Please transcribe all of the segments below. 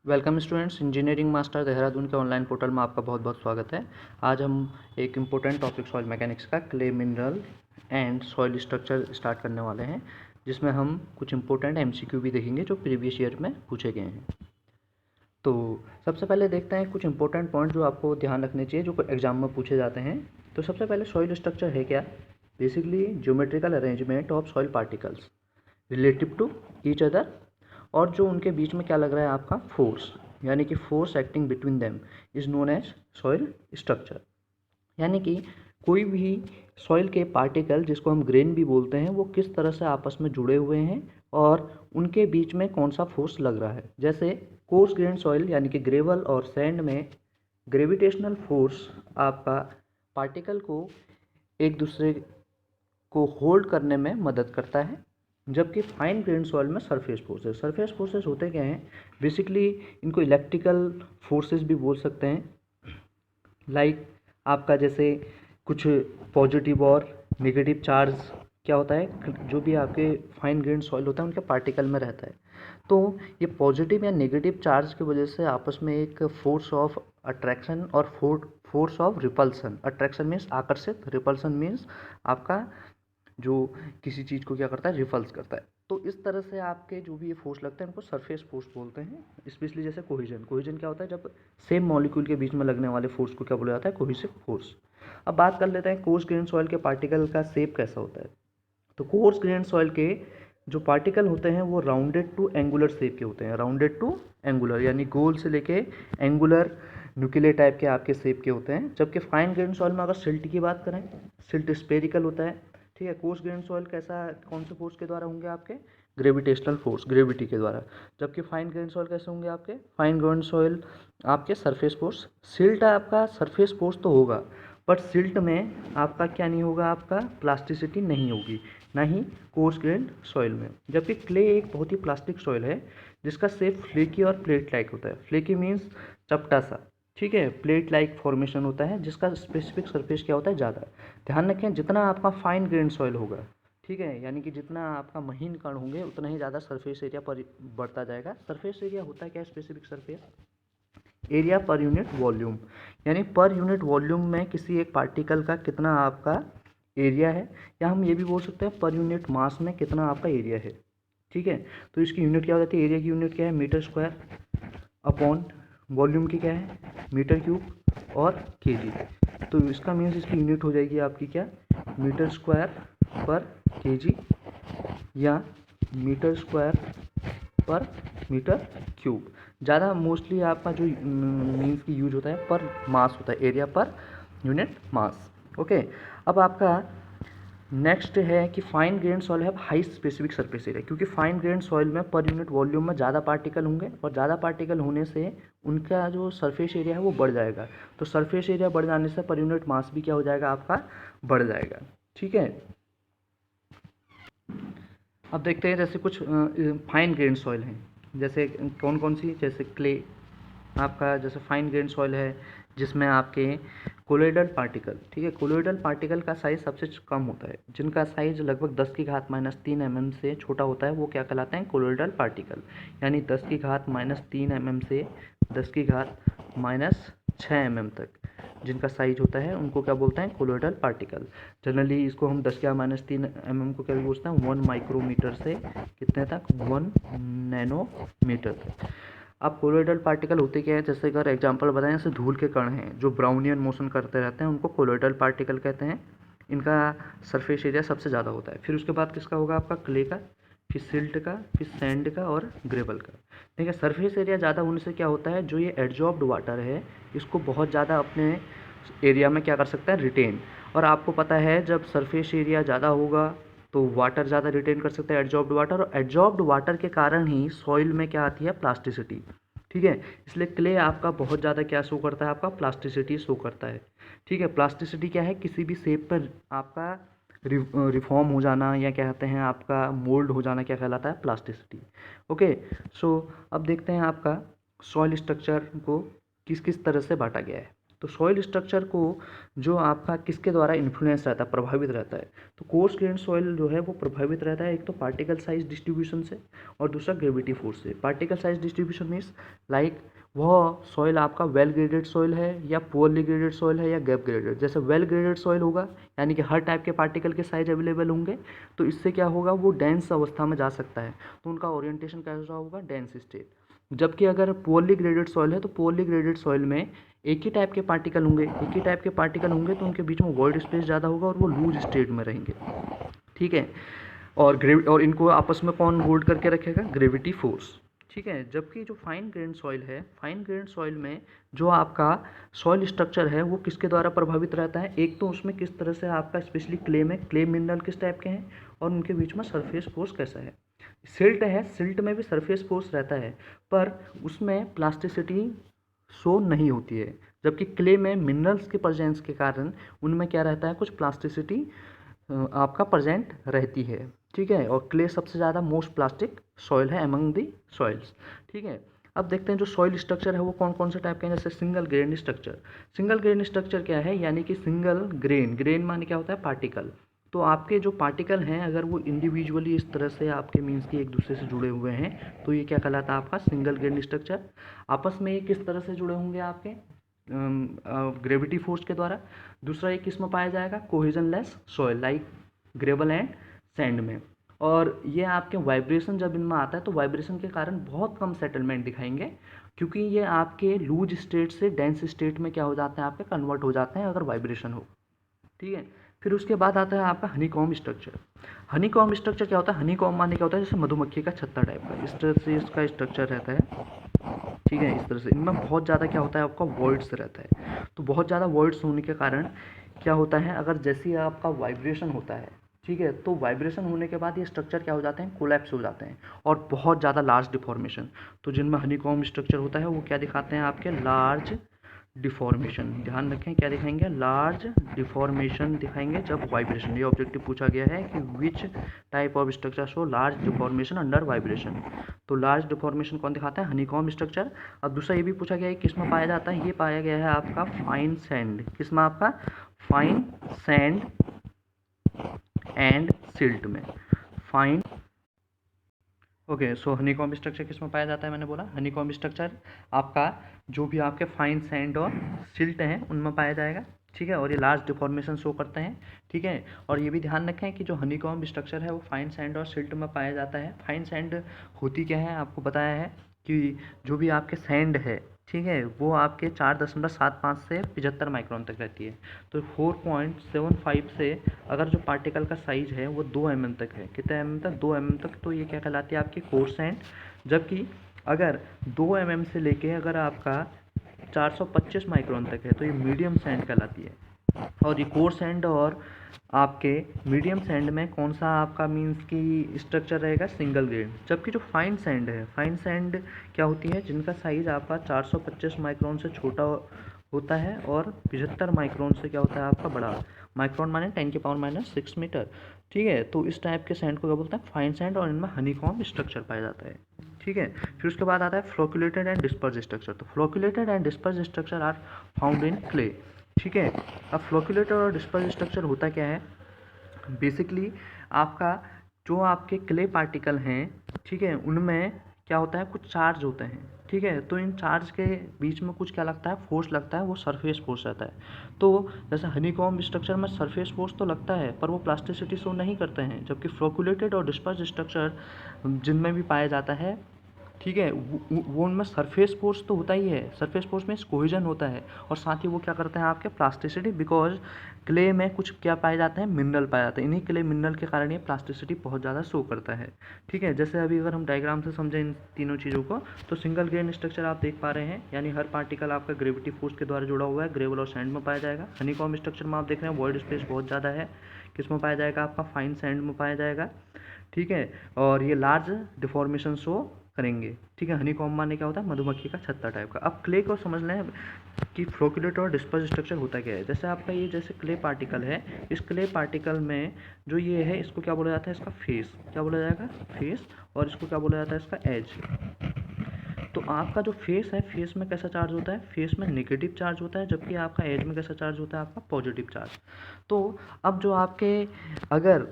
Welcome students, engineering master Dehradun के online portal में आपका बहुत बहुत स्वागत है। आज हम एक इम्पोर्टेंट टॉपिक सॉइल मैकेनिक्स का clay mineral and soil structure start करने वाले हैं, जिसमें हम कुछ इम्पोर्टेंट एमसीक्यू भी देखेंगे जो प्रीवियस ईयर में पूछे गए हैं। तो सबसे पहले देखते हैं कुछ इंपॉर्टेंट पॉइंट जो आपको ध्यान रखने चाहिए जो एग्जाम में पूछे जाते हैं। तो सबसे पहले सॉइल स्ट्रक्चर है क्या? Basically geometrical arrangement of soil particles relative to each other, और जो उनके बीच में क्या लग रहा है आपका फोर्स, यानी कि force acting between them is known as soil structure. यानी कि कोई भी सॉइल के पार्टिकल जिसको हम ग्रेन भी बोलते हैं वो किस तरह से आपस में जुड़े हुए हैं और उनके बीच में कौन सा फोर्स लग रहा है। जैसे कोर्स ग्रेन सॉइल यानी कि ग्रेवल और सैंड में ग्रेविटेशनल फोर्स आपका पार्टिकल को एक दूसरे को होल्ड करने में मदद करता है, जबकि फाइन ग्रेन सॉइल में सरफेस फोर्सेस होते क्या हैं? बेसिकली इनको इलेक्ट्रिकल फोर्सेस भी बोल सकते हैं। लाइक आपका जैसे कुछ पॉजिटिव और नेगेटिव चार्ज क्या होता है, जो भी आपके फाइन ग्रेन सॉइल होता है उनके पार्टिकल में रहता है। तो ये पॉजिटिव या नेगेटिव चार्ज की वजह से आपस में एक फोर्स ऑफ अट्रैक्शन और force of repulsion. Attraction means आकर्षित, रिपल्सन मीन्स आपका जो किसी चीज़ को क्या करता है, रिपल्स करता है। तो इस तरह से आपके जो भी ये फोर्स लगते हैं उनको सरफेस फोर्स बोलते हैं। स्पेशली जैसे कोहिजन क्या होता है, जब सेम मॉलिक्यूल के बीच में लगने वाले फोर्स को क्या बोला जाता है? Cohesive force. अब बात कर लेते हैं कोर्स ग्रेन सॉइल के पार्टिकल का शेप कैसा होता है। तो कोर्स ग्रेन सॉइल के जो पार्टिकल होते हैं वो राउंडेड टू एंगुलर शेप के होते हैं। राउंडेड टू एंगुलर यानी गोल से लेके एंगुलर न्यूक्लियर टाइप के आपके शेप के होते हैं। जबकि फाइन ग्रेन सॉइल में अगर सिल्ट की बात करें, सिल्ट स्पेरिकल होता है। ठीक है, कोर्स ग्रेन सॉइल कैसा, कौन से फोर्स के द्वारा होंगे आपके? ग्रेविटेशनल फोर्स, ग्रेविटी के द्वारा। जबकि फाइन ग्रेन सॉइल कैसे होंगे आपके? फाइन ग्रेन सॉइल आपके सरफेस फोर्स। सिल्ट आपका सरफेस फोर्स तो होगा, बट सिल्ट में आपका क्या नहीं होगा? आपका प्लास्टिसिटी नहीं होगी, ना ही कोर्स ग्रेन सॉइल में। जबकि क्ले एक बहुत ही प्लास्टिक सॉइल है जिसका शेप फ्लेकी और प्लेट लाइक होता है। फ्लेकी मीन्स चपटा सा, ठीक है। प्लेट लाइक फॉर्मेशन होता है जिसका स्पेसिफिक सरफेस क्या होता है? ज़्यादा। ध्यान रखें, जितना आपका फाइन ग्रेन सॉइल होगा, ठीक है, यानी कि जितना आपका महीन कण होंगे उतना ही ज़्यादा सरफेस एरिया पर बढ़ता जाएगा। सरफेस एरिया होता है क्या? Specific surface area per unit volume, यानी पर यूनिट वॉल्यूम में किसी एक पार्टिकल का कितना आपका एरिया है, या हम ये भी बोल सकते हैं पर यूनिट मास में कितना आपका एरिया है। ठीक है, तो इसकी यूनिट क्या हो जाती है? एरिया की यूनिट क्या है? मीटर स्क्वायर अपॉन वॉल्यूम की क्या है? मीटर क्यूब और केजी। तो इसका मीन्स इसकी यूनिट हो जाएगी आपकी क्या? मीटर स्क्वायर पर केजी या मीटर स्क्वायर पर मीटर क्यूब। ज़्यादा मोस्टली आपका जो मीन्स की यूज होता है पर मास होता है, area per unit mass. Okay, अब आपका नेक्स्ट है कि फाइन ग्रेन सॉइल है हाई स्पेसिफिक सरफेस एरिया, क्योंकि फाइन ग्रेन सॉइल में पर यूनिट वॉल्यूम में ज़्यादा पार्टिकल होंगे और ज़्यादा पार्टिकल होने से उनका जो सरफेस एरिया है वो बढ़ जाएगा। तो सरफेस एरिया बढ़ जाने से पर यूनिट मास भी क्या हो जाएगा? आपका बढ़ जाएगा। ठीक है, अब देखते हैं जैसे कुछ फाइन ग्रेन सॉइल हैं, जैसे कौन कौन सी, जैसे क्ले आपका, जैसे फाइन ग्रेन सॉइल है जिसमें आपके कोलोइडल पार्टिकल, ठीक है, कोलोइडल पार्टिकल का साइज़ सबसे कम होता है, जिनका साइज़ लगभग 10⁻³ mm से छोटा होता है, वो क्या कहलाते हैं? Colloidal particle. यानी 10⁻³ mm से 10⁻⁻6 mm तक जिनका साइज होता है उनको क्या बोलते हैं? Colloidal particle. जनरली इसको हम 10⁻³ mm को क्या बोलते हैं? 1 माइक्रोमीटर से कितने तक? 1 नैनोमीटर तक। अब कोलोइडल पार्टिकल होते क्या है? जैसे अगर एग्जांपल बताएं, जैसे धूल के कण हैं जो ब्राउनियन मोशन करते रहते हैं, उनको कोलोइडल पार्टिकल कहते हैं। इनका सरफेस एरिया सबसे ज़्यादा होता है। फिर उसके बाद किसका होगा? आपका क्ले का, फिर सिल्ट का, फिर सैंड का और ग्रेवल का। ठीक है, सरफेस एरिया ज़्यादा होने से क्या होता है? जो ये एडजॉर्ब्ड वाटर है इसको बहुत ज़्यादा अपने एरिया में क्या कर सकता है? रिटेन। और आपको पता है जब सरफेस एरिया ज़्यादा होगा तो वाटर ज़्यादा रिटेन कर सकता है, एडजॉर्ब्ड वाटर, और एडजॉर्ब्ड वाटर के कारण ही सॉइल में क्या आती है? प्लास्टिसिटी। ठीक है, इसलिए क्ले आपका बहुत ज़्यादा क्या शो करता है? आपका प्लास्टिसिटी शो करता है। ठीक है, प्लास्टिसिटी क्या है? किसी भी शेप पर आपका रिफॉर्म हो जाना, या क्या कहते हैं आपका मोल्ड हो जाना, क्या कहलाता है? प्लास्टिसिटी। ओके, सो अब देखते हैं आपका सॉइल स्ट्रक्चर को किस किस तरह से बांटा गया है। तो सॉइल स्ट्रक्चर को जो आपका किसके द्वारा इन्फ्लुएंस रहता है, प्रभावित रहता है, तो कोर्स ग्रेन सॉइल जो है वो प्रभावित रहता है एक तो पार्टिकल साइज डिस्ट्रीब्यूशन से और दूसरा ग्रेविटी फोर्स से। Particle size distribution means like वह सॉइल आपका वेल ग्रेडेड सॉइल है या पुअरली ग्रेडेड सॉइल है या गैप ग्रेडेड। जैसे वेल ग्रेडेड सॉइल होगा यानी कि हर टाइप के पार्टिकल के साइज अवेलेबल होंगे, तो इससे क्या होगा, वो डेंस अवस्था में जा सकता है, तो उनका ओरिएंटेशन कैसा होगा, डेंस स्टेट। जबकि अगर पुअरली ग्रेडेड सॉइल है तो पुअरली ग्रेडेड सॉइल में एक ही टाइप के पार्टिकल होंगे, तो उनके बीच में वॉइड स्पेस ज़्यादा होगा और वो लूज स्टेट में रहेंगे, ठीक है। और इनको आपस में कौन होल्ड करके रखेगा, ग्रेविटी फोर्स, ठीक है। जबकि जो फाइन ग्रेन सॉइल है, फाइन ग्रेन सॉइल में जो आपका सॉइल स्ट्रक्चर है वो किसके द्वारा प्रभावित रहता है, एक तो उसमें किस तरह से आपका स्पेशली क्ले में क्ले मिनरल किस टाइप के हैं और उनके बीच में सरफेस फोर्स कैसा है। सिल्ट है, सिल्ट में भी सरफेस फोर्स रहता है पर उसमें प्लास्टिसिटी शो नहीं होती है, जबकि क्ले में मिनरल्स के प्रेजेंस के कारण उनमें क्या रहता है, कुछ प्लास्टिसिटी आपका प्रेजेंट रहती है, ठीक है। और क्ले सबसे ज़्यादा मोस्ट प्लास्टिक सॉइल है अमंग दी सॉइल्स, ठीक है। अब देखते हैं जो सॉइल स्ट्रक्चर है वो कौन कौन से टाइप के हैं। जैसे single grain structure. Single grain structure क्या है, यानी कि सिंगल ग्रेन, ग्रेन माने क्या होता है, पार्टिकल। तो आपके जो पार्टिकल हैं अगर वो इंडिविजुअली इस तरह से आपके मीन्स की एक दूसरे से जुड़े हुए हैं तो ये क्या कहलाता है, आपका सिंगल ग्रेन स्ट्रक्चर। आपस में ये किस तरह से जुड़े होंगे, आपके ग्रेविटी फोर्स के द्वारा। दूसरा एक किस में पाया जाएगा, cohesionless soil like gravel and sand में। और ये आपके वाइब्रेशन जब इनमें आता है तो वाइब्रेशन के कारण बहुत कम सेटलमेंट दिखाएंगे, क्योंकि ये आपके लूज स्टेट से डेंस स्टेट में क्या हो जाते हैं, आपके कन्वर्ट हो जाते हैं अगर वाइब्रेशन हो, ठीक है। फिर उसके बाद आता है आपका हनीकॉम्ब स्ट्रक्चर। हनीकॉम्ब स्ट्रक्चर क्या होता है, हनीकॉम्ब माने क्या होता है, जैसे मधुमक्खी का छत्ता टाइप का, इस तरह से इसका स्ट्रक्चर रहता है, ठीक है। इस तरह से इनमें बहुत ज़्यादा क्या होता है, आपका वॉइड्स रहता है। तो बहुत ज़्यादा वॉइड्स होने के कारण क्या होता है, अगर जैसे ही आपका वाइब्रेशन होता है, ठीक है, तो वाइब्रेशन होने के बाद ये स्ट्रक्चर क्या हो जाते हैं, कोलैप्स हो जाते हैं और बहुत ज़्यादा लार्ज डिफॉर्मेशन। तो जिनमें हनीकॉम्ब स्ट्रक्चर होता है वो क्या दिखाते हैं, आपके लार्ज डिफॉर्मेशन। ध्यान रखें क्या दिखाएंगे, लार्ज डिफॉर्मेशन दिखाएंगे जब वाइब्रेशन। ये ऑब्जेक्टिव पूछा गया है कि which type of structure show large deformation under vibration. तो लार्ज डिफॉर्मेशन कौन दिखाता है, हनीकॉम्ब स्ट्रक्चर। अब दूसरा ये भी पूछा गया है किस में पाया जाता है, ये पाया गया है आपका फाइन सैंड। किस में, आपका फाइन सैंड एंड सिल्ट में, फाइन। ओके, सो हनीकॉम्ब स्ट्रक्चर किस में पाया जाता है, मैंने बोला हनीकॉम्ब स्ट्रक्चर आपका जो भी आपके फाइन सैंड और सिल्ट हैं उनमें पाया जाएगा, ठीक है। और ये लार्ज डिफॉर्मेशन शो करते हैं, ठीक है। और ये भी ध्यान रखें कि जो हनीकॉम्ब स्ट्रक्चर है वो फाइन सैंड और सिल्ट में पाया जाता है। फाइन सैंड होती क्या है, आपको बताया है कि जो भी आपके सैंड है, ठीक है, वो आपके 4.75 से 75 माइक्रोन तक रहती है। तो 4.75 से अगर जो पार्टिकल का साइज है वो 2 mm तक है, कितने mm तक, 2 mm तक, तो ये क्या कहलाती है, आपकी कोर्स सैंड। जबकि अगर 2 mm से लेके अगर आपका 425 माइक्रोन तक है तो ये मीडियम सैंड कहलाती है। और ये कोर्स सैंड और आपके मीडियम सैंड में कौन सा आपका मीन्स की स्ट्रक्चर रहेगा, सिंगल ग्रेन। जबकि जो फाइन सैंड है, फाइन सैंड क्या होती है, जिनका साइज आपका 425 माइक्रोन से छोटा होता है और 75 माइक्रोन से क्या होता है, आपका बड़ा। माइक्रोन माने 10⁻⁻6 मीटर, ठीक है। तो इस टाइप के सैंड को क्या बोलते हैं, फाइन सैंड, और इनमें हनीकॉम्ब स्ट्रक्चर पाया जाता है, ठीक है। फिर उसके बाद आता है फ्लोक्यूलेटेड एंड डिस्पर्स स्ट्रक्चर। तो flocculated and disperse structure are found in clay, ठीक है। अब फ्लोक्यूलेटेड और डिस्पर्स स्ट्रक्चर होता क्या है, बेसिकली आपका जो आपके क्ले पार्टिकल हैं, ठीक है, उनमें क्या होता है, कुछ चार्ज होते हैं, ठीक है। तो इन चार्ज के बीच में कुछ क्या लगता है, फोर्स लगता है, वो सरफेस फोर्स रहता है। तो जैसे हनीकॉम्ब स्ट्रक्चर में सरफेस फोर्स तो लगता है पर वो प्लास्टिसिटी शो नहीं करते हैं, जबकि फ्लोक्यूलेटेड और डिस्पर्स स्ट्रक्चर जिनमें भी पाया जाता है, ठीक है, वो उनमें सरफेस फोर्स तो होता ही है, सरफेस फोर्स में कोहेजन होता है, और साथ ही वो क्या करते हैं, आपके प्लास्टिसिटी, बिकॉज क्ले में कुछ क्या पाए जाते हैं, मिनरल पाए जाते हैं। इन्हीं क्ले मिनरल के कारण ये प्लास्टिसिटी बहुत ज़्यादा शो करता है, ठीक है। जैसे अभी अगर हम डायग्राम से समझें इन तीनों चीज़ों को, तो सिंगल ग्रेन स्ट्रक्चर आप देख पा रहे हैं, यानी हर पार्टिकल आपका ग्रेविटी फोर्स के द्वारा जुड़ा हुआ है, ग्रेवल और सैंड में पाया जाएगा। हनीकॉम्ब स्ट्रक्चर में आप देख रहे हैं वॉइड स्पेस बहुत ज़्यादा है, किस में पाया जाएगा, आपका फाइन सैंड में पाया जाएगा, ठीक है। और ये लार्ज डिफॉर्मेशन शो करेंगे, ठीक है। हनीकॉम्ब माने क्या होता है, मधुमक्खी का छत्ता टाइप का। अब क्ले को समझ लें कि फ्लोक्यूलेटेड और डिस्पर्स स्ट्रक्चर होता क्या है। जैसे आपका ये जैसे क्ले पार्टिकल है, इस क्ले पार्टिकल में जो ये है इसको क्या बोला जाता है, इसका फेस क्या बोला जाएगा, फेस, और इसको क्या बोला जाता है, इसका एज। तो आपका जो फेस है, फेस में कैसा चार्ज होता है, फेस में नेगेटिव चार्ज होता है, जबकि आपका एज में कैसा चार्ज होता है, आपका पॉजिटिव चार्ज। तो अब जो आपके अगर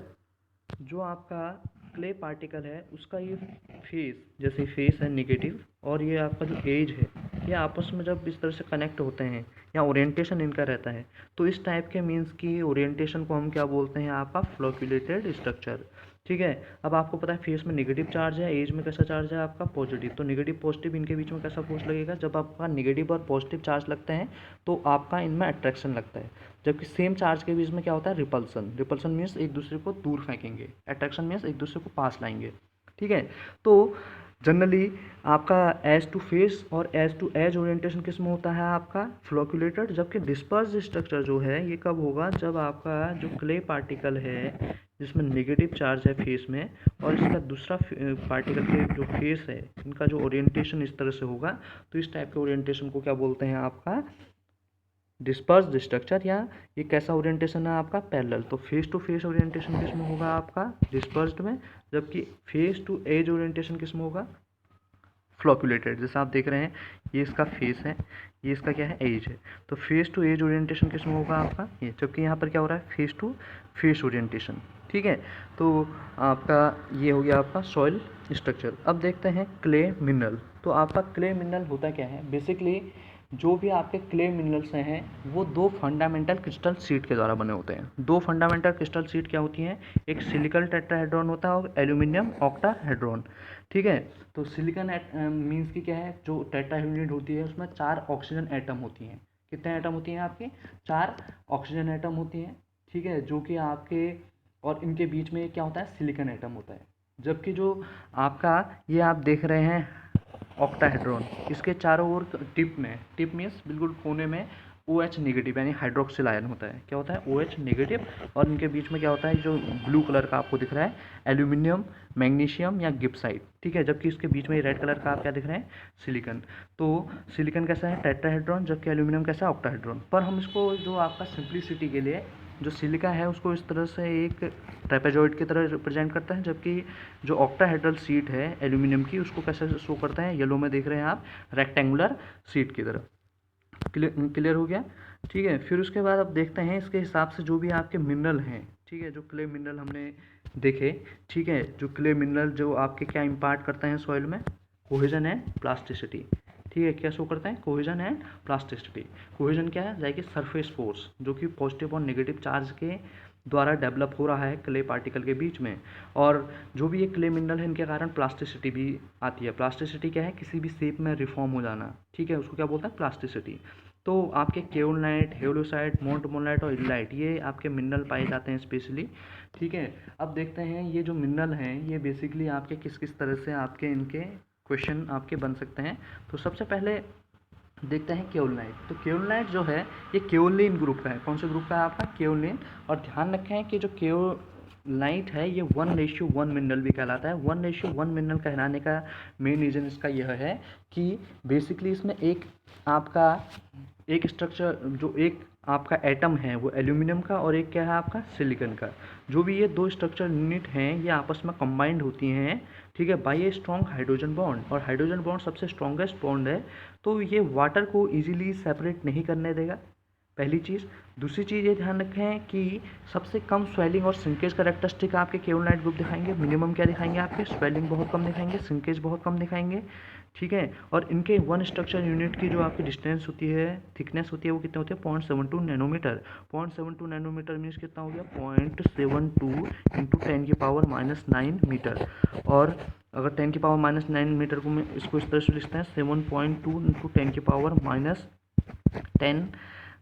जो आपका क्ले पार्टिकल है उसका ये फेस, जैसे फेस है नेगेटिव और ये आपका जो एज है, ये आपस में जब इस तरह से कनेक्ट होते हैं या ओरिएंटेशन इनका रहता है, तो इस टाइप के मीन्स की ओरिएंटेशन को हम क्या बोलते हैं, आपका फ्लोक्यूलेटेड स्ट्रक्चर। ठीक है। अब आपको पता है फेस में नेगेटिव चार्ज है, एज में कैसा चार्ज है, आपका पॉजिटिव। तो नेगेटिव पॉजिटिव इनके बीच में कैसा फोर्स लगेगा, जब आपका नेगेटिव और पॉजिटिव चार्ज लगते हैं तो आपका इनमें अट्रैक्शन लगता है, जबकि सेम चार्ज के बीच में क्या होता है, रिपल्सन। रिपल्सन मीन्स एक दूसरे को दूर फेंकेंगे, अट्रैक्शन मीन्स एक दूसरे को पास लाएंगे। ठीक है। तो जनरली आपका एज टू फेस और एज टू एज ओरिएंटेशन किस में होता है, आपका फ्लोक्यूलेटेड, जबकि डिस्पर्स स्ट्रक्चर जो है ये कब होगा, जब आपका जो क्ले पार्टिकल है जिसमें नेगेटिव चार्ज है फेस में और इसका दूसरा पार्टिकल के जो फेस है, इनका जो ओरिएंटेशन इस तरह से होगा, तो इस टाइप के ओरिएंटेशन को क्या बोलते हैं, आपका डिस्पर्स्ड स्ट्रक्चर, या ये कैसा ओरिएंटेशन है, आपका पैरेलल। तो फेस टू फेस ओरिएंटेशन किस में होगा, आपका डिस्पर्स्ड में, जबकि फेस टू एज ओरिएंटेशन किस में होगा, फ्लोक्यूलेटेड। जैसे आप देख रहे हैं ये इसका फेस है, ये इसका क्या है, एज है। तो फेस टू एज ओरिएंटेशन किस में होगा, आपका ये, जबकि यहाँ पर क्या हो रहा है, फेस टू फेस ओरिएंटेशन। ठीक है। तो आपका ये हो गया आपका सॉइल स्ट्रक्चर। अब देखते हैं क्ले मिनरल। तो आपका क्ले मिनरल होता क्या है, बेसिकली जो भी आपके क्ले मिनरल्स हैं वो दो फंडामेंटल क्रिस्टल शीट के द्वारा बने होते हैं। दो फंडामेंटल क्रिस्टल शीट क्या होती हैं, एक सिलिकॉन टेट्राहेड्रॉन होता है और एल्यूमिनियम ऑक्टाहेड्रॉन। ठीक है। तो सिलिकॉन मीन्स की क्या है, जो टेट्रा यूनिट होती है उसमें 4 ऑक्सीजन एटम होती हैं। कितने एटम होती हैं आपके, 4 ऑक्सीजन एटम होती हैं। ठीक है। जो कि आपके और इनके बीच में क्या होता है, सिलिकॉन एटम होता है। जबकि जो आपका ये आप देख रहे हैं ऑक्टाहेड्रॉन, इसके चारों ओर टिप मीन्स बिल्कुल कोने में OH नेगेटिव यानी हाइड्रोक्सिल आयन होता है। क्या होता है, OH नेगेटिव, और इनके बीच में क्या होता है, जो ब्लू कलर का आपको दिख रहा है एल्यूमिनियम, मैग्नीशियम या गिब्साइट। ठीक है। जबकि इसके बीच में रेड कलर का आप क्या दिख रहे हैं, सिलिकॉन। तो सिलिकॉन कैसा है, टेट्राहेड्रॉन, जबकि एल्यूमिनियम कैसा है, ऑक्टाहेड्रॉन। पर हम इसको जो आपका सिंप्लिसिटी के लिए जो सिलिका है उसको इस तरह से एक ट्रेपेजॉइड की तरह रिप्रेजेंट करता है, जबकि जो ऑक्टाहेड्रल शीट है एल्यूमिनियम की उसको कैसे शो करता है, येलो में देख रहे हैं आप, रेक्टेंगुलर शीट की तरह। क्लियर हो गया। ठीक है। फिर उसके बाद अब देखते हैं इसके हिसाब से जो भी आपके मिनरल हैं। ठीक है। जो क्ले मिनरल हमने देखे, ठीक है, जो क्ले मिनरल जो आपके क्या इम्पार्ट करते हैं सॉइल में, कोहेजन एंड प्लास्टिसिटी। ठीक है। क्या शो करते हैं, कोहेजन एंड प्लास्टिसिटी। कोहेजन क्या है, जाए कि सरफेस फोर्स जो कि पॉजिटिव और नेगेटिव चार्ज के द्वारा डेवलप हो रहा है क्ले पार्टिकल के बीच में। और जो भी ये क्ले मिनरल है इनके कारण प्लास्टिसिटी भी आती है। प्लास्टिसिटी क्या है, किसी भी शेप में रिफॉर्म हो जाना। ठीक है। उसको क्या बोलते हैं, प्लास्टिसिटी। तो आपके केओलाइट, हेलोसाइट, मोन्टमोनाइट और इलाइट ये आपके मिनरल पाए जाते हैं स्पेशली। ठीक है। अब देखते हैं ये जो मिनरल हैं ये बेसिकली आपके किस किस तरह से आपके इनके क्वेश्चन आपके बन सकते हैं। तो सबसे पहले देखते हैं केओलाइट। तो केओलाइट जो है ये केओलिन ग्रुप का है। कौन से ग्रुप का है, आपका केओलिन। और ध्यान रखें कि जो केओलाइट है ये 1:1 मिनरल भी कहलाता है। 1:1 मिनरल कहलाने का मेन रीज़न इसका यह है कि बेसिकली इसमें एक स्ट्रक्चर, जो एक आपका एटम है वो एल्यूमिनियम का और एक क्या है आपका सिलिकॉन का। जो भी ये दो स्ट्रक्चर यूनिट हैं ये आपस में कंबाइंड होती हैं, ठीक है, by a strong hydrogen bond. और हाइड्रोजन बॉन्ड सबसे स्ट्रॉन्गेस्ट बॉन्ड है, तो ये वाटर को इजीली सेपरेट नहीं करने देगा, पहली चीज़। दूसरी चीज़ ये ध्यान रखें कि सबसे कम स्वेलिंग और सिंकेज कैरेक्टरिस्टिक आपके केओलाइट ग्रुप दिखाएंगे। मिनिमम क्या दिखाएंगे, आपके स्वेलिंग बहुत कम दिखाएंगे, सिंकेज बहुत कम दिखाएंगे। ठीक है। और इनके वन स्ट्रक्चर यूनिट की जो आपकी डिस्टेंस होती है, थिकनेस होती है, वो कितने होते हैं, 0.72 नैनोमीटर। 0.72 नैनोमीटर मीन्स कितना हो गया, 0.72 इंटू 10⁻⁹ मीटर। और अगर 10⁻⁹ मीटर को मैं इसको इस तरह से लिखते हैं 7.2 इंटू 10⁻⁻10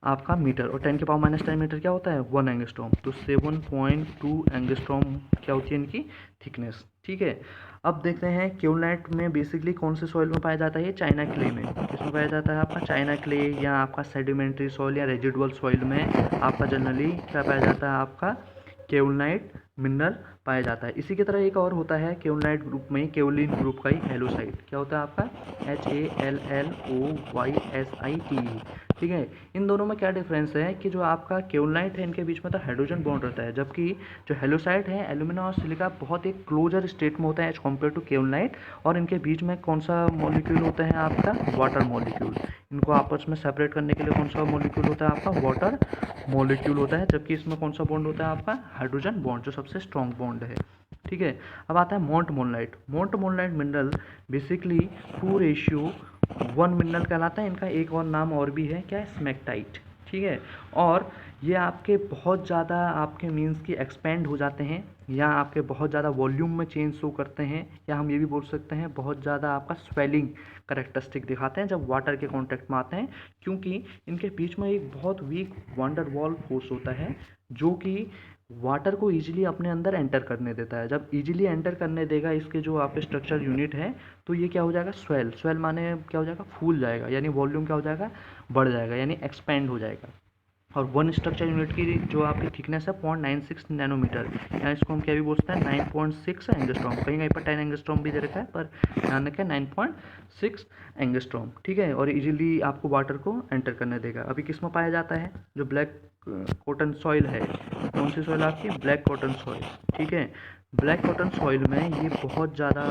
आपका मीटर। और 10⁻⁻10 मीटर क्या होता है, 1 एंगस्ट्रॉम। तो 7.2 एंगस्ट्रॉम क्या होती है इनकी थिकनेस। ठीक है। अब देखते हैं केओलाइट में बेसिकली कौन से सॉइल में पाया जाता है, ये चाइना क्ले में। किसमें पाया जाता है, आपका चाइना क्ले या आपका सेडिमेंट्री सॉइल या रेजिडुअल सॉइल में आपका जनरली क्या पाया जाता है, आपका केओलाइट मिनरल पाया जाता है। इसी की तरह एक और होता है केओलिनाइट ग्रुप में, केओलिन ग्रुप का ही हैलोसाइट। क्या होता है आपका? HALLOYSITE। ठीक है, इन दोनों में क्या डिफरेंस है कि जो आपका केओलिनाइट है इनके बीच में तो हाइड्रोजन बॉन्ड रहता है, जबकि जो हैलोसाइट है एल्यूमिना और सिलिका बहुत एक क्लोजर स्टेट में होता है एज कम्पेयर टू केओलिनाइट। और इनके बीच में कौन सा मॉलिक्यूल होता है आपका? Water molecule. इनको आपस में सेपरेट करने के लिए कौन सा मॉलिक्यूल होता है आपका? वाटर मॉलिक्यूल होता है। जबकि इसमें कौन सा बॉन्ड होता है आपका? हाइड्रोजन बॉन्ड, जो सबसे स्ट्रॉन्ग बॉन्ड है। ठीक है, अब आता है montmorillonite. Montmorillonite mineral basically 2:1 mineral कहलाता है। इनका एक और नाम और भी है, क्या है? स्मेक्टाइट। ठीक है, और ये आपके बहुत ज़्यादा आपके मीन्स की एक्सपेंड हो जाते हैं, या आपके बहुत ज़्यादा वॉल्यूम में चेंज शो करते हैं, या हम ये भी बोल सकते हैं बहुत ज़्यादा आपका स्वेलिंग करेक्टरिस्टिक दिखाते हैं जब वाटर के कांटेक्ट में आते हैं, क्योंकि इनके बीच में एक बहुत वीक वंडर वॉल फोर्स होता है जो कि वाटर को ईजिली अपने अंदर एंटर करने देता है। जब ईजिली एंटर करने देगा इसके जो आपके स्ट्रक्चर यूनिट है, तो ये क्या हो जाएगा? स्वेल। स्वेल माने क्या हो जाएगा? फूल जाएगा, यानी वॉल्यूम क्या हो जाएगा? बढ़ जाएगा, यानी एक्सपेंड हो जाएगा। और वन स्ट्रक्चर यूनिट की जो आपकी थिकनेस है 0.96 नैनोमीटर, या इसको हम क्या भी बोलते हैं? 9.6 एंगस्ट्रॉम। कहीं कहीं पर 10 एंगस्ट्रॉम भी दे रखा है, पर ध्यान रखें 9.6 एंगस्ट्रॉम। ठीक है, और इजीली आपको वाटर को एंटर करने देगा। अभी किस में पाया जाता है? जो ब्लैक कॉटन सॉइल है, कौन सी सॉइल आपकी? Black cotton soil. ठीक है, ब्लैक कॉटन सॉइल में ये बहुत ज़्यादा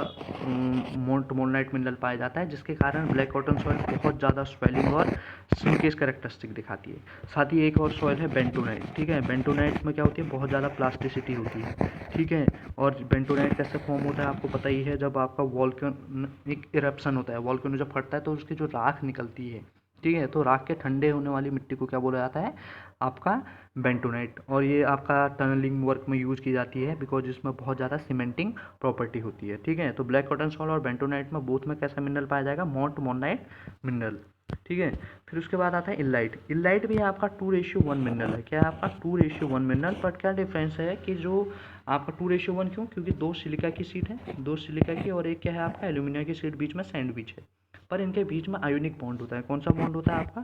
मोंट मोनलाइट मिनरल पाया जाता है, जिसके कारण ब्लैक कॉटन सॉइल बहुत ज़्यादा स्वेलिंग और सिंकेज कैरेक्टरिस्टिक दिखाती है। साथ ही एक और सॉइल है बेंटोनाइट। ठीक है, बेंटोनाइट में क्या होती है? बहुत ज़्यादा प्लास्टिसिटी होती है। ठीक है, और बेंटोनाइट कैसे फॉर्म होता है आपको पता ही है, जब आपका वॉल्केनिक इरप्शन होता है, वॉल्केनो जब फटता है तो उसकी जो राख निकलती है, ठीक है, तो राख के ठंडे होने वाली मिट्टी को क्या बोला जाता है? आपका बेंटोनाइट। और ये आपका टनलिंग वर्क में यूज की जाती है, बिकॉज इसमें बहुत ज़्यादा सीमेंटिंग प्रॉपर्टी होती है। ठीक है, तो ब्लैक कॉटन सॉइल और बेंटोनाइट में बोथ में कैसा मिनरल पाया जाएगा? Montmorillonite mineral. ठीक है, फिर उसके बाद आता है इल्लाइट। इल्लाइट भी आपका 2:1 मिनरल है। क्या है आपका? 2:1 मिनरल। बट क्या डिफरेंस है कि जो आपका 2:1 क्यों? क्योंकि 2 सिलिका की शीट है, 2 सिलिका की, और एक क्या है आपका? एल्यूमिनियम की शीट, बीच में सैंडविच है। पर इनके बीच में आयोनिक बॉन्ड होता है। कौन सा बॉन्ड होता है आपका?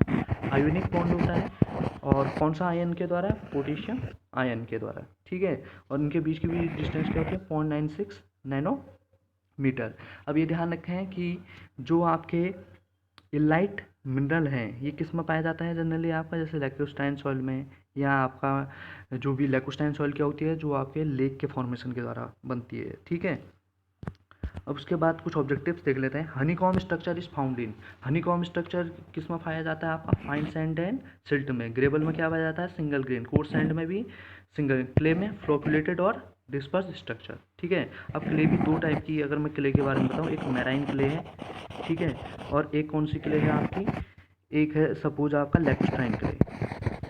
आयोनिक बॉन्ड होता है। और कौन सा आयन के द्वारा? पोटेशियम आयन के द्वारा। ठीक है, और इनके बीच की भी डिस्टेंस क्या होती है? 0.96 नैनोमीटर। अब ये ध्यान रखें कि जो आपके इलाइट मिनरल हैं ये किस में पाया जाता है जनरली आपका? जैसे लैक्टोस्टाइन सॉइल में, या आपका जो भी लैक्टोस्टाइन सॉइल क्या होती है? जो आपके लेक के फॉर्मेशन के द्वारा बनती है। ठीक है, अब उसके बाद कुछ ऑब्जेक्टिव्स देख लेते हैं। Honeycomb structure is found in. Honeycomb structure किस में पाया जाता है आपका? फाइन सैंड एंड सिल्ट में। ग्रेवल में क्या पाया जाता है? Single grain. कोर्स सैंड में भी सिंगल। क्ले में फ्लोक्यूलेटेड और डिस्पर्स स्ट्रक्चर। ठीक है, अब क्ले भी दो टाइप की, अगर मैं क्ले के बारे में बताऊँ, एक मैराइन क्ले है, ठीक है, और एक कौन सी क्ले है आपकी? एक है सपोज आपका लैक्टोस्टाइन क्ले।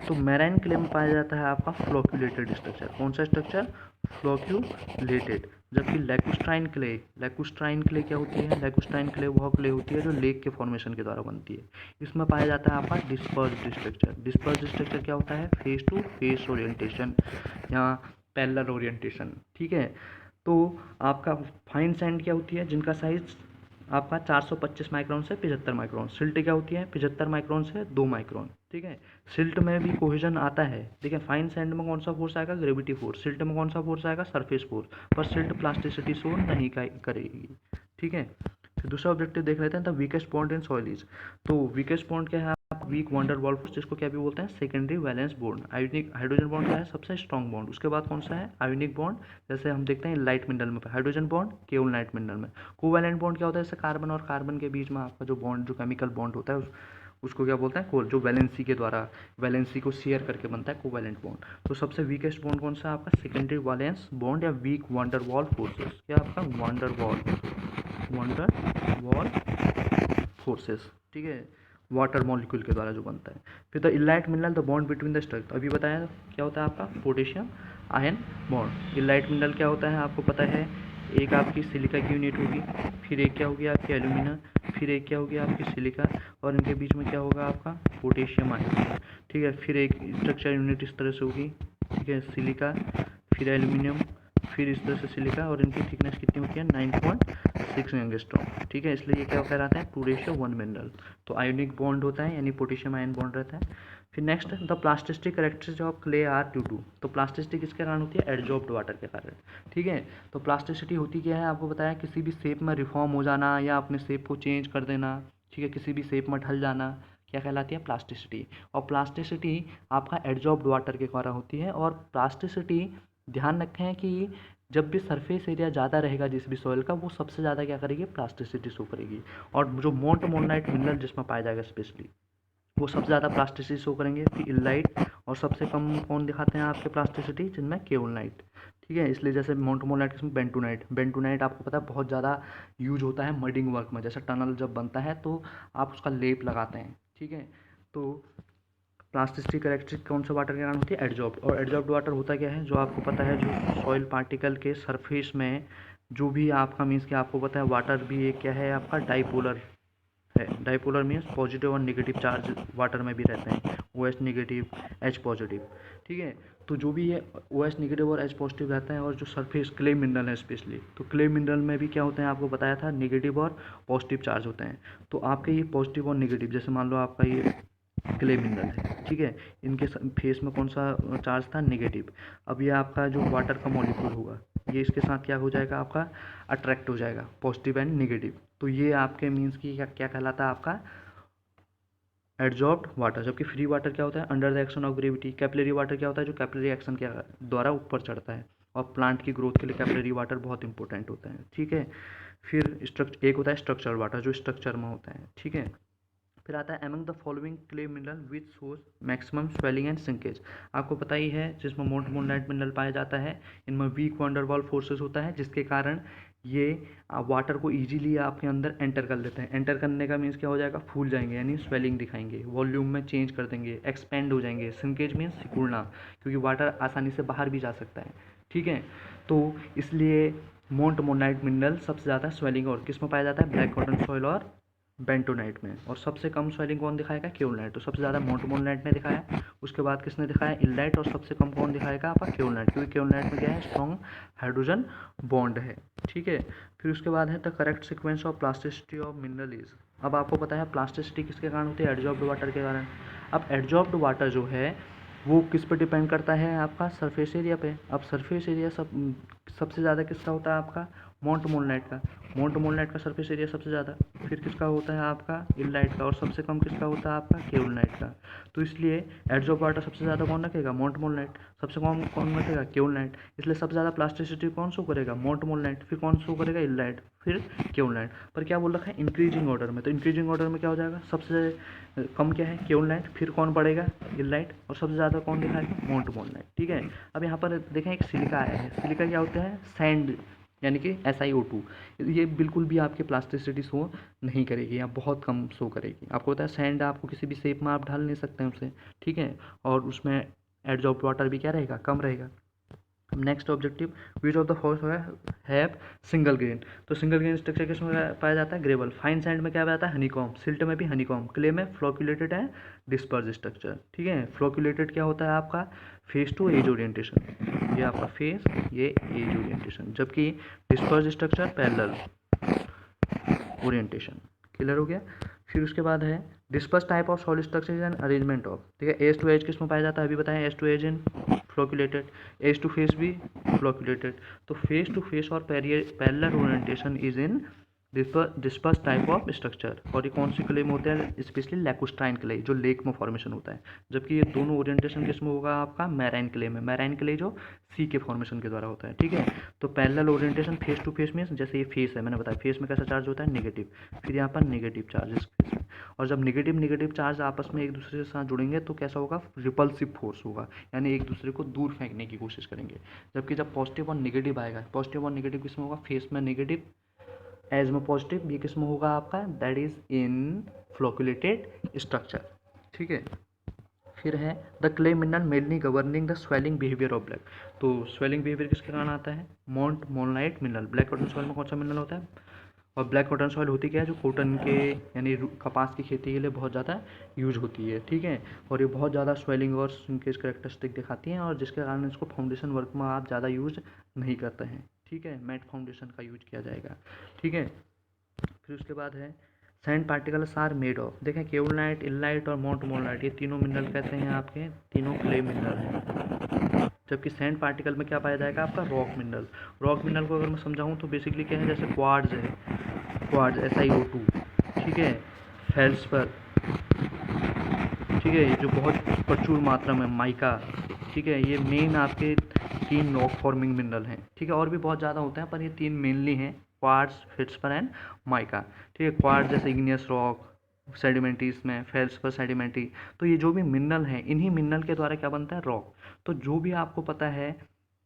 तो मैराइन क्ले में पाया जाता है आपका फ्लोक्यूलेटेड स्ट्रक्चर। कौन सा स्ट्रक्चर? फ्लोक्यूलेटेड। जबकि लैक्टोस्टाइन क्ले क्या होती है? लैक्टोस्टाइन क्ले वह क्ले होती है जो लेक के फॉर्मेशन के द्वारा बनती है। इसमें पाया जाता है आपका डिस्पर्स्ड स्ट्रक्चर। डिस्पर्स्ड स्ट्रक्चर क्या होता है? फेस टू फेस ओरिएंटेशन या पैरेलल ओरिएंटेशन। ठीक है, तो आपका फाइन सैंड क्या होती है? जिनका साइज आपका 425 माइक्रोन से 75 माइक्रोन। सिल्ट क्या होती है? 75 माइक्रोन से 2 माइक्रोन। ठीक है, सिल्ट में भी कोहेजन आता है। ठीक है, फाइन सैंड में कौन सा फोर्स आएगा? Gravity force. सिल्ट में कौन सा फोर्स आएगा? Surface force. पर सिल्ट प्लास्टिसिटी शो नहीं करेगी। ठीक है, फिर दूसरा ऑब्जेक्टिव देख लेते हैं, the weakest bond in soil is. तो वीकेस्ट बॉन्ड क्या है? आप वीक वंडर वॉल फोर्स, जिसको क्या भी बोलते हैं? Secondary valence bond. Ionic hydrogen bond क्या है? सबसे स्ट्रॉन्ग बॉन्ड। उसके बाद कौन सा है? Ionic bond. जैसे हम देखते हैं लाइट मिनरल में हाइड्रोजन बॉन्ड, केओलिनाइट मिनरल में। कोवैलेंट बॉन्ड क्या होता है? जैसे कार्बन और कार्बन के बीच में आपका जो बॉन्ड, जो केमिकल बॉन्ड होता है, उसको क्या बोलते हैं? कोल। जो वैलेंसी के द्वारा वैलेंसी को शेयर करके बनता है कोवैलेंट बॉन्ड। तो सबसे वीकेस्ट बॉन्ड कौन सा है आपका? सेकेंडरी वैलेंस बॉन्ड या वीक वंडर वॉल फोर्सेस। क्या आपका? Wonder wall forces. ठीक है, वाटर मॉलिक्यूल के द्वारा जो बनता है। फिर the elite mineral, the bond between the structure. अभी बताया क्या होता है आपका? Potassium ion bond. Elite mineral क्या होता है आपको पता है? एक आपकी सिलिका की यूनिट होगी, फिर एक क्या होगी आपकी? एल्यूमिना, फिर एक क्या होगी आपकी? सिलिका, और इनके बीच में क्या होगा आपका? Potassium ion. ठीक है, फिर एक स्ट्रक्चर यूनिट इस तरह से होगी, ठीक है, सिलिका, फिर एल्यूमिनियम, फिर इस तरह से सिलिका, और इनकी थिकनेस कितनी होती है? 6 एंगस्ट्रॉम, ठीक है। इसलिए ये क्या कहलाता है 2:1 मिनरल। तो आयोनिक बॉन्ड होता है यानी पोटेशियम आयन बॉन्ड रहता है। फिर next the plasticity characteristics of clay are due to, तो प्लास्टिसिटी किसके कारण होती है एडजॉर्ब्ड वाटर के कारण, ठीक है। तो प्लास्टिसिटी होती क्या है आपको बताया, किसी भी शेप में रिफॉर्म हो जाना या अपने शेप को चेंज कर देना, ठीक है, किसी भी शेप में ढल जाना, क्या कहलाती है प्लास्टिसिटी। और प्लास्टिसिटी आपका एडजॉर्ब्ड वाटर के कारण होती है। और प्लास्टिसिटी ध्यान रखें कि जब भी सरफेस एरिया ज़्यादा रहेगा जिस भी सॉइल का, वो सबसे ज़्यादा क्या करेगी प्लास्टिसिटी शो करेगी। और जो मोंट मिनरल जिसमें पाया जाएगा स्पेशली, वो सबसे ज़्यादा प्लास्टिसिटी शो करेंगे। फिर इलाइट, और सबसे कम कौन दिखाते हैं आपके प्लास्टिसिटी, जिनमें केओलाइट, ठीक है। इसलिए जैसे मोंटमोलाइट किसमें बेंटोनाइट, बेंटोनाइट आपको पता है बहुत ज़्यादा यूज होता है मडिंग वर्क में, जैसे टनल जब बनता है तो आप उसका लेप लगाते हैं, ठीक है। तो प्लास्टिसिटी कैरेक्टरिस्टिक कौन सा वाटर के कारण होती है एडजॉर्ब्ड। और एडजॉर्ब्ड वाटर होता क्या है, जो आपको पता है जो सॉइल पार्टिकल के सरफेस में जो भी आपका मीन्स कि आपको पता है वाटर भी एक क्या है आपका डाइपोलर है। डाइपोलर मीन्स पॉजिटिव और नेगेटिव चार्ज वाटर में भी रहते हैं, OH नेगेटिव H पॉजिटिव, ठीक है। तो जो भी ये OH नेगेटिव और H पॉजिटिव रहता है, और जो सरफेस क्ले मिनरल है स्पेशली, तो क्ले मिनरल में भी क्या होते हैं आपको बताया था नेगेटिव और पॉजिटिव चार्ज होते हैं। तो आपके ये पॉजिटिव और नेगेटिव, जैसे मान लो आपका ये क्ले मिनरल है, ठीक है, इनके फेस में कौन सा चार्ज था नेगेटिव। अब ये आपका जो वाटर का मॉलिक्यूल होगा, ये इसके साथ क्या हो जाएगा आपका अट्रैक्ट हो जाएगा, पॉजिटिव एंड नेगेटिव। तो ये आपके मीन्स की क्या कहलाता है आपका एडजॉर्ब्ड वाटर। जबकि फ्री वाटर क्या होता है under the action of gravity. Capillary water क्या होता है जो कैपिलरी एक्शन के द्वारा ऊपर चढ़ता है। और प्लांट की ग्रोथ के लिए कैपिलरी वाटर बहुत इंपॉर्टेंट होता है, ठीक है। फिर एक होता है स्ट्रक्चरल वाटर जो स्ट्रक्चर में होता है, ठीक है। फिर आता है among the following clay mineral which source maximum swelling and sinkage. आपको पता ही है जिसमें मोंटमोनाइट मिनरल पाया जाता है, इनमें वीक वंडरवॉल फोर्सेस होता है, जिसके कारण ये वाटर को इजीली आपके अंदर एंटर कर लेते हैं। एंटर करने का मीन्स क्या हो जाएगा फूल जाएंगे यानी स्वेलिंग दिखाएंगे, वॉल्यूम में चेंज कर देंगे, एक्सपेंड हो जाएंगे। सिंकेज मीन्स सिकुड़ना, क्योंकि वाटर आसानी से बाहर भी जा सकता है, ठीक है। तो इसलिए मोंटमोनाइट मिनरल सबसे ज़्यादा स्वेलिंग और किस में पाया जाता है ब्लैक कॉटन सॉइल और बेंटोनाइट में। और सबसे कम स्वेलिंग कौन दिखाएगा केओलाइट। तो सबसे ज़्यादा मोंटमोनाइट ने दिखाया, उसके बाद किसने दिखाया इलाइट, और सबसे कम कौन दिखाएगा आपका केओलाइट, क्योंकि केओलाइट में क्या है स्ट्रॉन्ग हाइड्रोजन बॉन्ड है, ठीक है। फिर उसके बाद है the correct sequence of plasticity of mineral is. अब आपको पता है प्लास्टिसिटी किसके कारण होती है एडजॉर्ब्ड वाटर के कारण। अब एडजॉर्ब्ड वाटर जो है वो किस पे डिपेंड करता है आपका सरफेस एरिया पे। अब सरफेस एरिया सबसे ज़्यादा किसका होता है आपका मोंटमोनाइट का। मोंटमोनाइट का सरफेस एरिया सबसे ज़्यादा, फिर किसका होता है आपका इलाइट का, और सबसे कम किसका होता है आपका केओलाइट का। तो इसलिए एडजॉर्ब्ड वाटर सबसे ज़्यादा कौन रखेगा मोंटमोनाइट, सबसे कम कौन रखेगा केओलाइट। इसलिए सबसे ज़्यादा प्लास्टिसिटी कौन शो करेगा मोंटमोनाइट, फिर कौन शो करेगा इलाइट, फिर केओलाइट। पर क्या बोल रखा है इंक्रीजिंग ऑर्डर में, तो इंक्रीजिंग ऑर्डर में क्या हो जाएगा सबसे कम क्या है केओलाइट, फिर कौन बढ़ेगा इलाइट, और सबसे ज़्यादा कौन दिखाएगा मोंटमोनाइट, ठीक है। अब यहाँ पर देखें एक सिलिका आया है, सिलिका क्या होता है सैंड यानी कि SiO2। ये बिल्कुल भी आपके प्लास्टिसिटी शो नहीं करेगी या बहुत कम शो करेगी। आपको पता है सैंड आपको किसी भी शेप में आप ढाल नहीं सकते हैं उसे, ठीक है। और उसमें एडजॉर्ब्ड वाटर भी क्या रहेगा कम रहेगा। Next objective which of the following have single grain. तो सिंगल ग्रेन स्ट्रक्चर किसमें पाया जाता है ग्रेवल। फाइन सैंड में क्या पाया जाता है हनीकॉम, सिल्ट में भी हनीकॉम, क्ले में फ्लोक्यूलेटेड है डिस्पर्ज स्ट्रक्चर, ठीक है। फ्लोक्यूलेटेड क्या होता है आपका फेस टू एज ओरिएंटेशन, ये आपका फेस ये एज ओरिएंटेशन, जबकि disperse structure parallel orientation. Clear हो गया। फिर उसके बाद है disperse type of solid structure and arrangement of, ठीक है। एज टू एज किस में पाया जाता है अभी बताएं, edge to edge in flocculated, edge to face भी फ्लोक्यूलेटेड। तो फेस टू फेस और parallel orientation is in disperse type of structure. और ये कौन सी क्ले में होता है स्पेशली लैकुस्ट्राइन क्ले जो लेक में फॉर्मेशन होता है, जबकि ये दोनों ओरिएंटेशन किस में होगा आपका मैराइन क्ले में, मैराइन क्ले जो सी के फॉर्मेशन के द्वारा होता है, ठीक है। तो parallel orientation face to face में, जैसे ये फेस है मैंने बताया फेस में कैसा चार्ज होता है नेगेटिव, फिर यहाँ पर नेगेटिव चार्ज फेस में। और जब नेगेटिव चार्ज आपस में एक दूसरे के साथ जुड़ेंगे तो कैसा होगा रिपल्सिव फोर्स होगा, यानी एक दूसरे को दूर फेंकने की कोशिश करेंगे। जबकि जब पॉजिटिव और नेगेटिव आएगा, पॉजिटिव और नेगेटिव किस में होगा फेस में नेगेटिव, एज में पॉजिटिव, ये किस में होगा आपका दैट इज इन फ्लोक्यूलेटेड स्ट्रक्चर, ठीक है। फिर है the clay mineral mainly governing the swelling behaviour of black. तो स्वेलिंग बिहेवियर किसके कारण आता है मोंटमोनाइट मिनरल। ब्लैक कॉटन सॉइल में कौन सा मिनरल होता है, और ब्लैक कॉटन सॉइल होती क्या है जो कॉटन के यानी कपास की खेती के लिए बहुत ज़्यादा यूज होती है, ठीक है। और ये बहुत ज़्यादा स्वेलिंग और श्रिंकेज कैरेक्टरिस्टिक दिखाती हैं, और जिसके कारण इसको फाउंडेशन वर्क में आप ज़्यादा यूज नहीं करते हैं, ठीक है, मैट फाउंडेशन का यूज किया जाएगा। ठीक है, फिर उसके बाद है sand particles are made of. देखें केओलाइट, इल्लाइट और मोंटमोलाइट, ये तीनों मिनरल कैसे हैं आपके, तीनों क्ले मिनरल हैं। जबकि सैंड पार्टिकल में क्या पाया जाएगा आपका, रॉक मिनरल। रॉक मिनरल को अगर मैं समझाऊँ तो बेसिकली क्या है, जैसे क्वार्ट्ज है, क्वार्ट्ज SiO2, ठीक है, फेल्सपर, ठीक है, ये जो बहुत प्रचुर मात्रा में माइका, ठीक है, ये मेन आपके 3 रॉक फॉर्मिंग मिनरल हैं। ठीक है, और भी बहुत ज़्यादा होते हैं पर ये 3 मेनली हैं, क्वार्ट्ज, फेल्सपर एंड माइका। ठीक है, क्वार्ट्ज जैसे इग्नियस रॉक, सेडिमेंटी इसमें, फेल्सपर सेडिमेंटी। तो ये जो भी मिनरल हैं, इन्हीं मिनरल के द्वारा क्या बनता है, रॉक। तो जो भी आपको पता है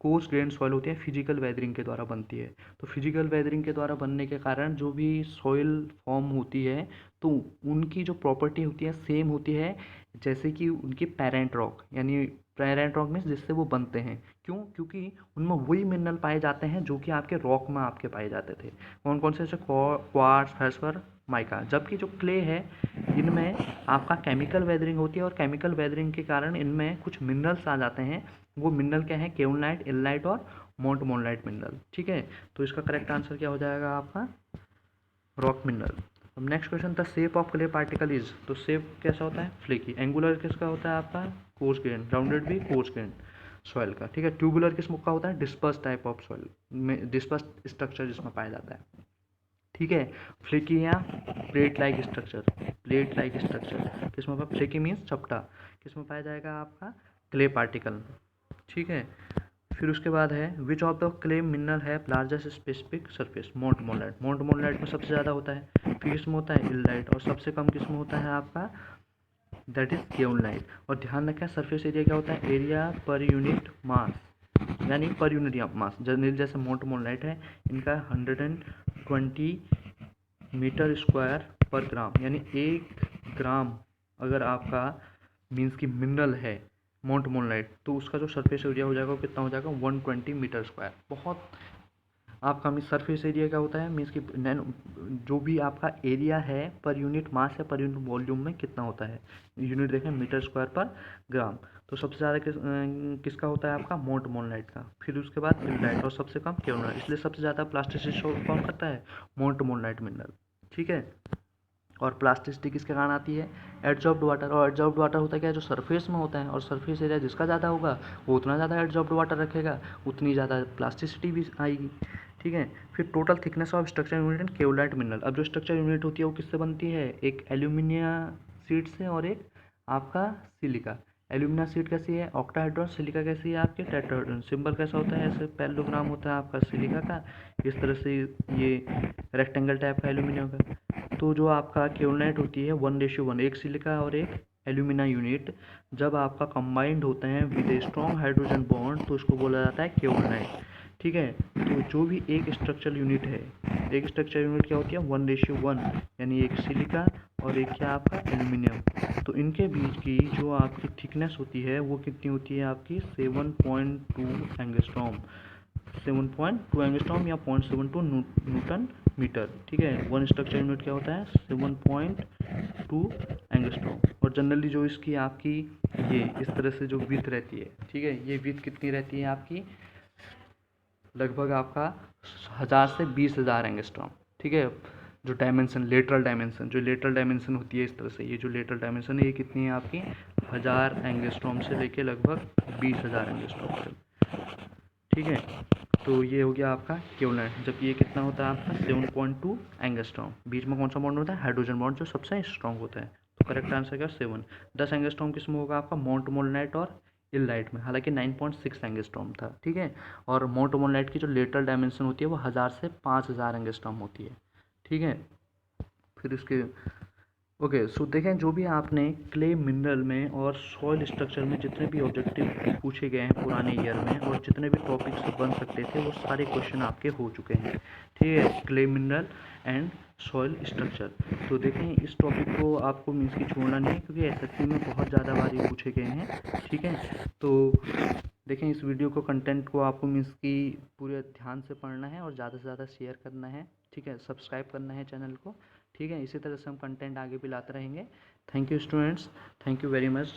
कोर्स ग्रेन सॉइल होती है, फिजिकल वेदरिंग के द्वारा बनती है। तो फिजिकल वेदरिंग के द्वारा बनने के कारण जो भी सॉइल फॉर्म होती है, तो उनकी जो प्रॉपर्टी होती है सेम होती है जैसे कि उनके पेरेंट रॉक, यानी पेरेंट रॉक मीन्स जिससे वो बनते हैं। क्यों, क्योंकि उनमें वही मिनरल पाए जाते हैं जो कि आपके रॉक में आपके पाए जाते थे। कौन कौन से, जैसे क्वार्ट्ज, फेल्सपर, माइका। जबकि जो क्ले है, इनमें आपका केमिकल वेदरिंग होती है और केमिकल वेदरिंग के कारण इनमें कुछ मिनरल्स आ जाते हैं। वो मिनरल क्या है, केओलाइट, इल्लाइट और मोंटमोलाइट मिनरल। ठीक है, तो इसका करेक्ट आंसर क्या हो जाएगा आपका, रॉक मिनरल। अब नेक्स्ट क्वेश्चन था shape of clay particle is. तो शेप कैसा होता है, फ्लेकी। एंगुलर किसका होता है आपका, कोर्स ग्रेन। राउंडेड भी कोर्स ग्रेन सॉइल का। ठीक है, ट्यूबुलर किस मुख का होता है, डिस्पर्स टाइप ऑफ सॉइल में, डिस्पर्स स्ट्रक्चर जिसमें पाया जाता है। ठीक है, फ्लेकी या plate like structure, plate like structure किसमें, फ्लेकी मीन्स चपटा, किसमें पाया जाएगा आपका, क्ले पार्टिकल में। ठीक है, फिर उसके बाद है which of the clay mineral है लार्जेस्ट स्पेसिफिक सरफेस, मोंटमोलाइट। मोंटमोलाइट में सबसे ज़्यादा होता है, फिर किसमें होता है, इल्लाइट, और सबसे कम किसमें होता है आपका, दैट इज केओलाइट। और ध्यान रखें सरफेस एरिया क्या होता है, एरिया पर यूनिट मास, यानी पर यूनिट मास। जनरल जैसे मोंटमोलाइट है, इनका 120 मीटर स्क्वायर पर ग्राम, यानी 1 ग्राम अगर आपका मीन्स की मिनरल है मोंटमोलाइट, तो उसका जो सरफेस एरिया हो जाएगा वो कितना हो जाएगा, 120 मीटर स्क्वायर। बहुत आपका मीन सरफेस एरिया क्या होता है, मीन्स की नैनो, जो भी आपका एरिया है पर यूनिट मास है, पर यूनिट वॉल्यूम में कितना होता है, यूनिट देखें मीटर स्क्वायर पर ग्राम। तो सबसे ज़्यादा किसका होता है आपका, मोंटमोलाइट का, फिर उसके बाद इल्लाइट, और सबसे कम केओलाइट। इसलिए सबसे ज़्यादा प्लास्टिसिटी कौन करता है, मोंटमोलाइट मिनरल। ठीक है, और प्लास्टिसिटी किसके कारण आती है, एडजॉर्ब्ड वाटर। और एडजॉर्ब्ड वाटर होता है क्या है, जो सरफेस में होता है, और सरफेस एरिया जिसका ज़्यादा होगा वो उतना ज़्यादा एडजॉर्ब्ड वाटर रखेगा, उतनी ज़्यादा प्लास्टिसिटी भी आएगी। ठीक है, फिर total thickness of structure unit in kaolinite mineral. अब जो स्ट्रक्चर यूनिट होती है वो किससे बनती है, एक एल्यूमिनिया शीट से और एक आपका सिलिका। एल्यूमिना शीट कैसी है, ऑक्टाहाइड्रॉन, सिलिका कैसी है आपके टेट्राहाइड्रॉन। सिंबल कैसा होता है, ऐसे पैरेललोग्राम होता है आपका सिलिका का, इस तरह से ये रेक्टेंगल टाइप का एल्यूमिनियम का। तो जो आपका केओलाइट होती है 1:1, एक सिलिका और एक एल्यूमिना यूनिट जब आपका कंबाइंड होते हैं with A strong hydrogen bond, तो उसको बोला जाता है केओलाइट। ठीक है, तो जो भी एक स्ट्रक्चरल यूनिट है, एक स्ट्रक्चर यूनिट क्या होती है, 1:1, यानी एक सिलिका और एक क्या आपका एल्यूमिनियम। तो इनके बीच की जो आपकी थिकनेस होती है वो कितनी होती है आपकी, 7.2 एंगस्ट्रॉम, 7.2 एंगस्ट्रॉम या 0.72 न्यूटन मीटर। ठीक है, वन स्ट्रक्चर यूनिट क्या होता है, 7.2 एंगस्ट्रॉम। और जनरली जो इसकी आपकी ये इस तरह से जो विड्थ रहती है, ठीक है, ये विड्थ कितनी रहती है आपकी, लगभग आपका 1000 से 20,000 एंगस्ट्रॉम। ठीक है, जो डायमेंशन, लेटरल डायमेंशन, जो लेटरल डायमेंशन होती है इस तरह से, ये जो लेटरल डायमेंशन है ये कितनी है आपकी, 1000 एंगस्ट्रॉम से लेके लगभग 20,000 एंगस्ट्रॉम तक। ठीक है, तो ये हो गया आपका केओलाइट। जबकि ये कितना होता है आपका, 7.2 एंगस्ट्रॉम। बीच में कौन सा बॉन्ड होता है, हाइड्रोजन बॉन्ड, जो सबसे स्ट्रॉन्ग होता है। तो करेक्ट आंसर क्या, 7। 10 एंगस्ट्रॉम किसमें होगा आपका, मोंटमोलाइट और इल्लाइट में, हालांकि 9.6 एंगस्ट्रॉम था। ठीक है, और मोंटमोलाइट की जो लेटरल डायमेंशन होती है वो 1000 से 5000 एंगस्ट्रॉम होती है। ठीक है, फिर उसके ओके सो देखें जो भी आपने क्ले मिनरल में और सॉइल स्ट्रक्चर में जितने भी ऑब्जेक्टिव पूछे गए हैं पुराने ईयर में, और जितने भी टॉपिक्स बन सकते थे वो सारे क्वेश्चन आपके हो चुके हैं। ठीक है, clay mineral and soil structure. तो देखें इस टॉपिक को आपको मीन्स की छोड़ना नहीं है, क्योंकि एसएससी में बहुत ज़्यादा बार ये पूछे गए हैं। ठीक है, तो देखें इस वीडियो को, कंटेंट को आपको मीन्स की पूरे ध्यान से पढ़ना है और ज़्यादा से ज़्यादा शेयर करना है। ठीक है, सब्सक्राइब करना है चैनल को। ठीक है, इसी तरह से हम कंटेंट आगे भी लाते रहेंगे। Thank you students, thank you very much.